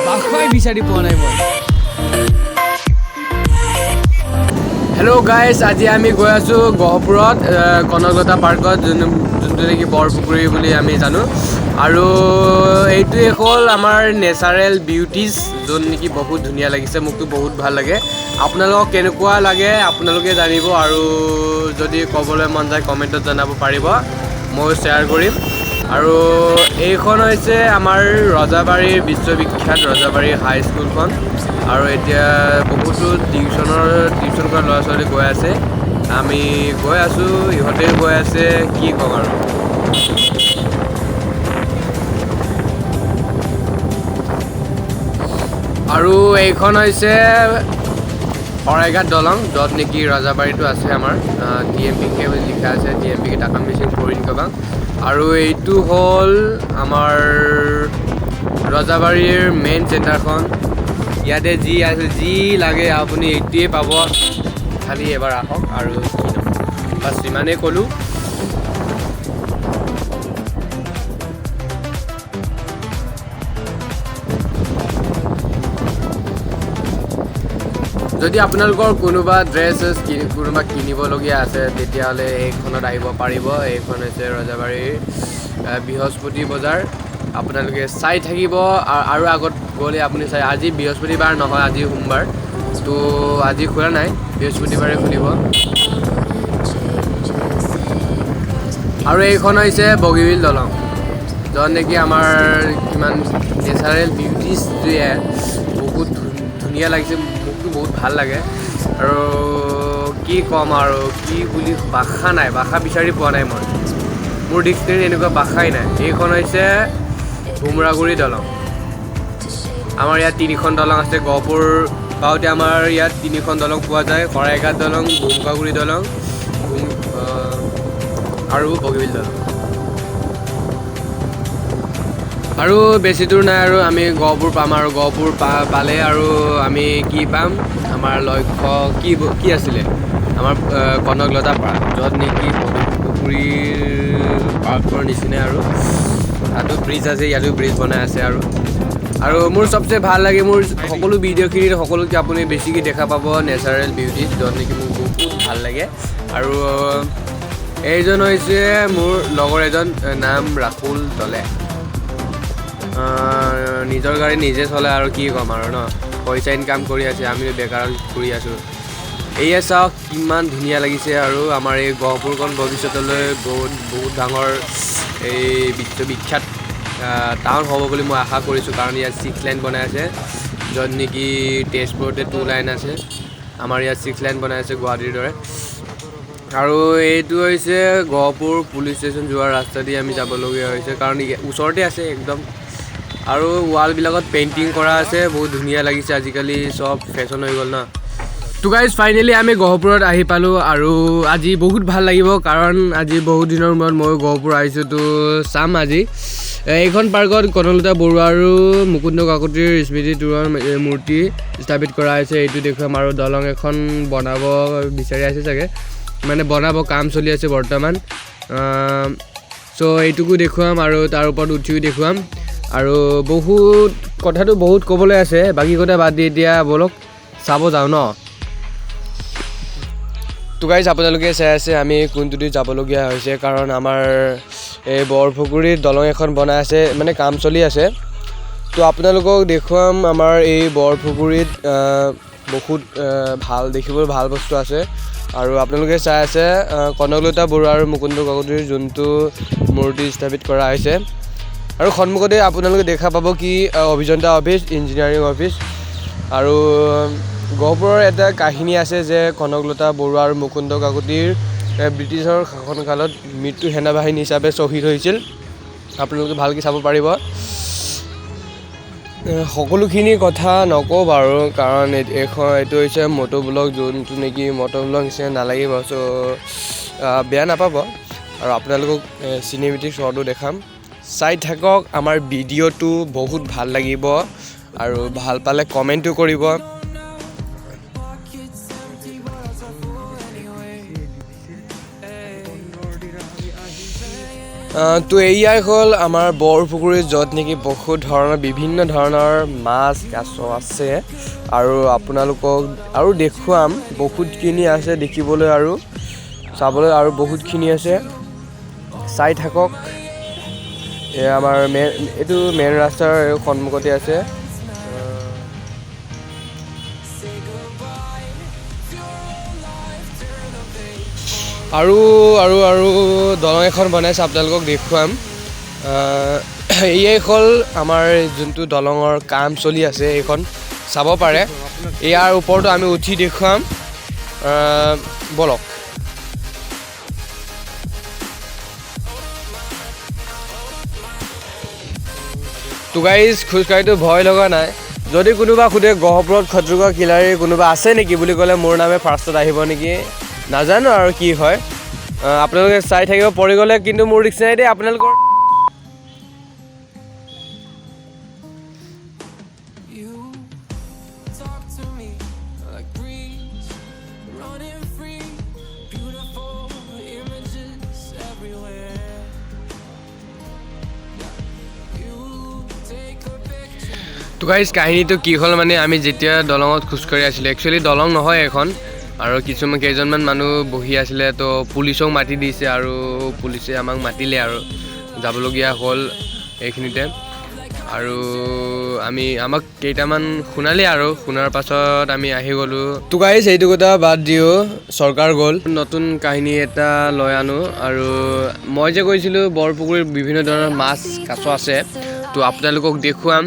বাখই বিচাৰি পোৱা নাই মই হেল্ল' গাইজ আজি আমি গৈ আছোঁ গহপুৰত কনকলতা পাৰ্কত যোনটো নেকি বৰপুখুৰী বুলি আমি জানো আৰু এইটোৱে হ'ল আমাৰ নেচাৰেল বিউটিজ যোন নেকি বহুত ধুনীয়া লাগিছে মোকতো বহুত ভাল লাগে আপোনালোকক কেনেকুৱা লাগে আপোনালোকে জানিব আৰু যদি ক'বলৈ মন যায় কমেণ্টত জনাব পাৰিব মই শ্বেয়াৰ কৰিম আৰু এইখন হৈছে আমাৰ ৰজাবাৰীৰ বিশ্ববিখ্যাত ৰজাবাৰী হাইস্কুলখন আৰু এতিয়া বহুতো টিউশ্যন কৰা ল'ৰা ছোৱালী গৈ আছে আমি গৈ আছোঁ ইহঁতেও গৈ আছে কি ক'ম আৰু এইখন হৈছে শৰাইঘাট দলং য'ত নেকি ৰজাবাৰীটো আছে আমাৰ TMPK বুলি লিখা আছে TMPK টাকাম মিচিং পৰিণ কবাং আৰু এইটো হ'ল আমাৰ ৰজাবাৰীৰ মেইন চেণ্টাৰখন ইয়াতে যি লাগে আপুনি এইটোৱে পাব খালি এবাৰ আহক আৰু বাছ ইমানেই ক'লোঁ যদি আপোনালোকৰ কোনোবা ড্ৰেছ কোনোবা কিনিবলগীয়া আছে তেতিয়াহ'লে এইখনত আহিব পাৰিব এইখন হৈছে ৰজাবাৰীৰ বৃহস্পতি বজাৰ আপোনালোকে চাই থাকিব আৰু আগত গ'লে আপুনি চাই আজি বৃহস্পতিবাৰ নহয় আজি সোমবাৰ তো আজি খোলা নাই বৃহস্পতিবাৰে খুলিব আৰু এইখন হৈছে বগীবিল দলং য'ত নেকি আমাৰ কিমান নেচাৰেল বিউটিজটোৱে বহুত ধুনীয়া লাগিছে মোকতো বহুত ভাল লাগে আৰু কি ক'ম আৰু কি বুলি ভাষা নাই ভাষা বিচাৰি পোৱা নাই মই মোৰ ডিক্সনেৰী এনেকুৱা ভাষাই নাই এইখন হৈছে ভোমৰাগুৰি দলং আমাৰ ইয়াত তিনিখন দলং আছে গহপুৰ পাওঁতে আমাৰ ইয়াত তিনিখন দলং পোৱা যায় শৰাইঘাট দলং ভোমকাগুৰি দলং আৰু বগীবিল দলং আৰু বেছি দূৰ নাই আৰু আমি গহপুৰ পাম আৰু গহপুৰ পালে আৰু আমি কি পাম আমাৰ লক্ষ্য কি আছিলে আমাৰ কনকলতা পাৰ্ক য'ত নেকি পুখুৰীৰ পাৰ্কৰ নিচিনাই আৰু তাতো ব্ৰিজ আছে ইয়াতো ব্ৰিজ বনাই আছে আৰু মোৰ চবচে ভাল লাগে মোৰ সকলো ভিডিঅ'খিনিত সকলোকে আপুনি বেছিকৈ দেখা পাব নেচাৰেল বিউটি য'ত নেকি মোক বহুত ভাল লাগে আৰু এইজন হৈছে মোৰ লগৰ এজন নাম ৰাহুল দলে নিজৰ গাড়ী নিজে চলাই আৰু কি ক'ম আৰু ন পইচা ইনকাম কৰি আছে আমি বেকাৰত ঘূৰি আছোঁ এয়া চাওক কিমান ধুনীয়া লাগিছে আৰু আমাৰ এই গহপুৰখন ভৱিষ্যতলৈ বহুত ডাঙৰ এই বিশ্ববিখ্যাত টাউন হ'ব বুলি মই আশা কৰিছোঁ কাৰণ ইয়াত 6 লাইন বনাই আছে য'ত নেকি তেজপুৰতে 2 লাইন আছে আমাৰ ইয়াত 6 লাইন বনাই আছে গুৱাহাটীৰ দৰে আৰু এইটো হৈছে গহপুৰ পুলিচ ষ্টেচন যোৱাৰ ৰাস্তা দি আমি যাবলগীয়া হৈছে কাৰণ ওচৰতে আছে একদম আৰু ৱালবিলাকত পেইণ্টিং কৰা আছে বহুত ধুনীয়া লাগিছে আজিকালি চব ফেশ্বন হৈ গ'ল ন তো গাইজ ফাইনেলি আমি গহপুৰত আহি পালোঁ আৰু আজি বহুত ভাল লাগিব কাৰণ আজি বহুত দিনৰ মূৰত মই গহপুৰ আহিছোঁ তো চাম আজি এইখন পাৰ্কত কনকলতা বৰুৱা আৰু মুকুন্দ কাকতিৰ স্মৃতি তোৰণৰ মূৰ্তি স্থাপিত কৰা হৈছে এইটো দেখুৱাম আৰু দলং এখন বনাব বিচাৰি আছে চাগে মানে বনাব কাম চলি আছে বৰ্তমান চ' এইটোকো দেখুৱাম আৰু তাৰ ওপৰত উঠিও দেখুৱাম আৰু কথাটো বহুত ক'বলৈ আছে বাকী কথা বাদ দি এতিয়া ব'লক চাব যাওঁ ন তো গাইজ আপোনালোকে চাই আছে আমি কোনটোদি যাবলগীয়া হৈছে কাৰণ আমাৰ এই বৰপুখুৰীত দলং এখন বনাই আছে মানে কাম চলি আছে তো আপোনালোকক দেখুৱাম আমাৰ এই বৰপুখুৰীত বহুত দেখিবলৈ ভাল বস্তু আছে আৰু আপোনালোকে চাই আছে কনকলতা বৰুৱা আৰু মুকুন্দ কাকতিৰ যোনটো মূৰ্তি স্থাপিত কৰা হৈছে আৰু সন্মুখতে আপোনালোকে দেখা পাব কি অভিযন্তা অফিচ ইঞ্জিনিয়াৰিং অফিচ আৰু গহপুৰৰ এটা কাহিনী আছে যে কনকলতা বৰুৱা আৰু মুকুন্দ কাকতিৰ ব্ৰিটিছৰ শাসনকালত মৃত্যু সেনাবাহিনী হিচাপে শ্বহীদ হৈছিল আপোনালোকে ভালকৈ চাব পাৰিব সকলোখিনি কথা নকওঁ বাৰু কাৰণ এইটো হৈছে মটো ব্লগ যোনটো নেকি মটো ব্লগ নিচিনা নালাগিব চ' বেয়া নাপাব আৰু আপোনালোকক চিনেমেটিক শ্বটো দেখাম চাই থাকক আমাৰ ভিডিঅ'টো বহুত ভাল লাগিব আৰু ভাল পালে কমেণ্টো কৰিব তো এয়াই হ'ল আমাৰ বৰপুখুৰী, য'ত নেকি বহুত ধৰণৰ বিভিন্ন ধৰণৰ মাছ কাছ আছে আৰু আপোনালোকক আৰু দেখুৱাম। বহুতখিনি আছে দেখিবলৈ আৰু চাবলৈ, আৰু বহুতখিনি আছে, চাই থাকক। আমাৰ এইটো মেইন ৰাস্তাৰ সন্মুখতে আছে। আৰু আৰু আৰু দলং এখন বনাইছে, আপোনালোকক দেখুৱাম। এয়াই হ'ল আমাৰ যোনটো দলঙৰ কাম চলি আছে, এইখন চাব পাৰে। ইয়াৰ ওপৰতো আমি উঠি দেখুৱাম, বলক। তো গাইজ, খোজকাঢ়িতো ভয় লগা নাই। যদি কোনোবা সোধে গহপুৰত খট্ৰুকা খিলাৰী কোনোবা আছে নেকি বুলি ক'লে মোৰ নামে ফাৰ্ষ্টত আহিব নেকি, নাজানো আৰু কি হয়। আপোনালোকে চাই থাকিব, পৰি গ'লে কিন্তু মোৰ ৰিক্স নাই দেই আপোনালোকৰ। তো গাইজ, কাহিনীটো কি হ'ল মানে, আমি যেতিয়া দলঙত খোজকাঢ়ি আছিলোঁ, একচুৱেলি দলং নহয় এখন, আৰু কেইজনমান মানুহ বহি আছিলে। তো পুলিচক মাতি দিছে আৰু পুলিচে আমাক মাতিলে আৰু যাবলগীয়া হ'ল এইখিনিতে। আৰু আমাক কেইটামান শুনালে আৰু শুনাৰ পাছত আমি আহি গ'লোঁ। তো গাইজ, এইটো কথা বাদ দিওঁ, চৰকাৰ গ'ল। নতুন কাহিনী এটা লৈ আনো। আৰু মই যে কৈছিলোঁ বৰপুখুৰীত বিভিন্ন ধৰণৰ মাছ কাছ আছে, তো আপোনালোকক দেখুৱাম।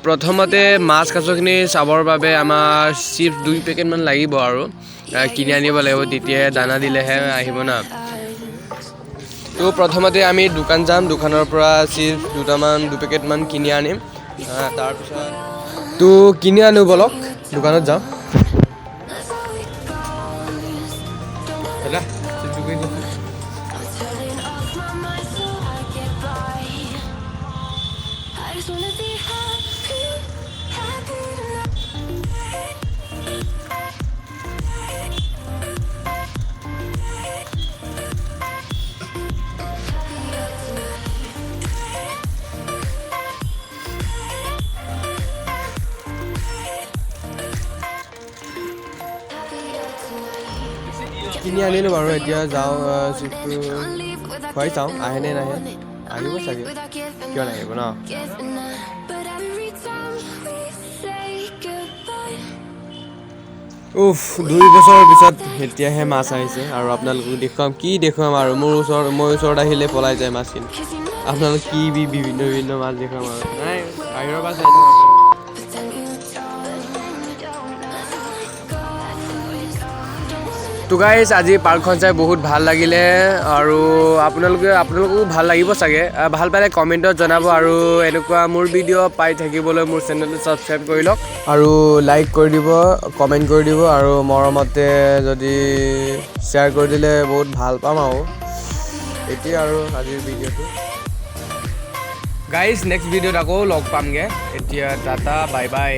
প্ৰথমতে মাছ কাছখিনি চাবৰ বাবে আমাৰ চিপছ 2 পেকেটমান লাগিব আৰু কিনি আনিব লাগিব, তেতিয়াহে দানা দিলেহে আহিব না। তো প্ৰথমতে আমি দোকান যাম, দোকানৰ পৰা চিপছ 2 পেকেটমান কিনি আনিম। তাৰপিছত তো কিনি আনো, বলক দোকানত যাওঁ। কিনি আনিলোঁ বাৰু, এতিয়া যাওঁ চিপছটো খুৱাই চাওঁ আহেনে নাহে। আহিব চাগে, কিয় নাহিব ন। উফ, 2 বছৰৰ পিছত এতিয়াহে মাছ আহিছে, আৰু আপোনালোকক দেখুৱাম আৰু মই ওচৰত আহিলে পলাই যায় মাছখিনি। আপোনালোক বিভিন্ন মাছ দেখুৱাম আৰু নাই, বাহিৰৰ পৰা চাই থাকক। তো গাইজ, আজি পাৰ্কখন চাই বহুত ভাল লাগিলে, আৰু আপোনালোককো ভাল লাগিব চাগে। ভাল পালে কমেণ্টত জনাব, আৰু এনেকুৱা মোৰ ভিডিঅ' পাই থাকিবলৈ মোৰ চেনেলটো ছাবস্ক্ৰাইব কৰি লওক, আৰু লাইক কৰি দিব, কমেণ্ট কৰি দিব, আৰু মৰমতে যদি শ্বেয়াৰ কৰি দিলে বহুত ভাল পাম আৰু। এতিয়া আৰু আজিৰ ভিডিঅ'টো গাইজ, নেক্সট ভিডিঅ'ত আকৌ লগ পামগৈ। এতিয়া টাটা, বাই বাই।